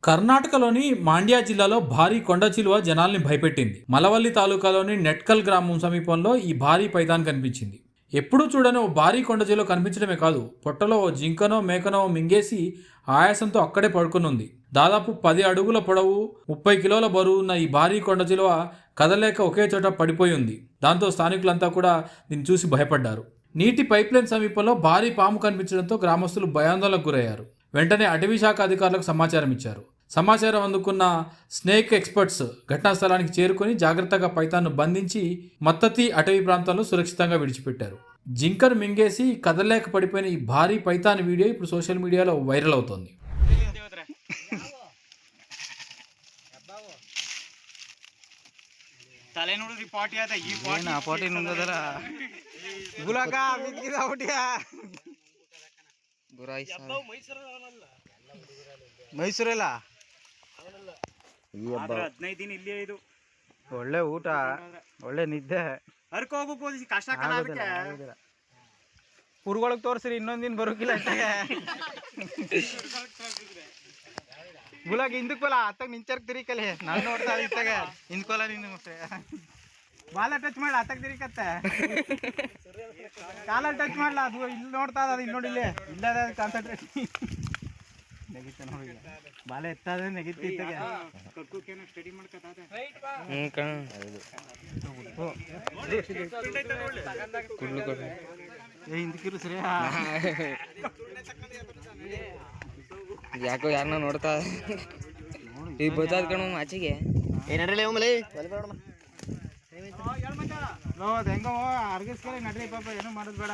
కర్ణాటకలోని మాండ్యా జిల్లాలో భారీ కొండ చిలువ జనాల్ని భయపెట్టింది. మలవల్లి తాలూకాలోని నెట్కల్ గ్రామం సమీపంలో ఈ భారీ పైథాన్ కనిపించింది. ఎప్పుడూ చూడని ఓ భారీ కొండ చిలువ కనిపించడమే కాదు, పొట్టలో ఓ జింకనో మేకనో మింగేసి ఆయాసంతో అక్కడే పడుకునుంది. దాదాపు 10 అడుగుల పొడవు, 30 కిలోల బరువు ఉన్న ఈ భారీ కొండ చిలువ కదలేక ఒకే చోట పడిపోయి ఉంది. దాంతో స్థానికులంతా కూడా దీన్ని చూసి భయపడ్డారు. నీటి పైప్లైన్ సమీపంలో భారీ పాము కనిపించడంతో గ్రామస్తులు భయాందోళనకు గురయ్యారు. వెంటనే అటవీ శాఖ అధికారులకు సమాచారం ఇచ్చారు. సమాచారం అందుకున్న స్నేక్ ఎక్స్పర్ట్స్ ఘటనా స్థలానికి చేరుకొని జాగ్రత్తగా పైథాన్ను బంధించి మత్తతి అటవీ ప్రాంతంలో సురక్షితంగా విడిచిపెట్టారు. జింకను మింగేసి కదలేక పడిపోయిన ఈ భారీ పైథాన్ వీడియో ఇప్పుడు సోషల్ మీడియాలో వైరల్ అవుతోంది. ಮೈಸೂರಲ್ಲ 15 ದಿನ ಇಲ್ಲಿ ಇದು ಒಳ್ಳೆ ಊಟ ಒಳ್ಳೆ ನಿದ್ದೆ ಹರ್ಕೋಗ್ಬೋದು ಕಷ್ಟ ಕುರುಗಳಿಗೆ ತೋರಿಸ್ರಿ ಇನ್ನೊಂದಿನ ಬರೋಕಿಲ್ಲ ಗುಲಾಗ ಹಿಂದಕ್ಕೋಲ ಅತ್ತಾಗ ನಿಂಚಾರ್ಕ್ ತಿರಿಕಲ್ಲಿ ನಾನು ನೋಡ್ತಾ ಇತ್ತಾಗ ಹಿಂದ್ಕೋಲ ನಿಂದ ಬಾಲ ಟಚ್ ಮಾಡ್ಲ ಅತ್ತಾಗ ತಿರಿಕತ್ತೆ ಕಾಲ ಟಚ್ ಮಾಡ್ಲ ಅದು ಇಲ್ಲಿ ನೋಡ್ತಾ ಅದು ಇಲ್ಲಿ ನೋಡಿಲ್ಲ ಇಲ್ಲ ಕಾನ್ಸಂಟ್ರೇಟ್ ಬಾಲ ಎತ್ತದ ನೆಗಿತಿ ಸ್ಟಡಿ ಹಿಂದಕ್ಕಿರು ಸರಿ ಯಾಕೋ ಯಾರನ್ನ ನೋಡ್ತಾ ಈಗ ಬತ್ತಾದ ಕಣ ಆಚೆಗೆ ಏನಡ್ರಲ್ಲ ಹೆಂಗೋ ಅರ್ಗಿಸ್ಕೊ ನಡ್ರಿ ಪಾಪ ಏನೋ ಮಾಡೋದು ಬೇಡ.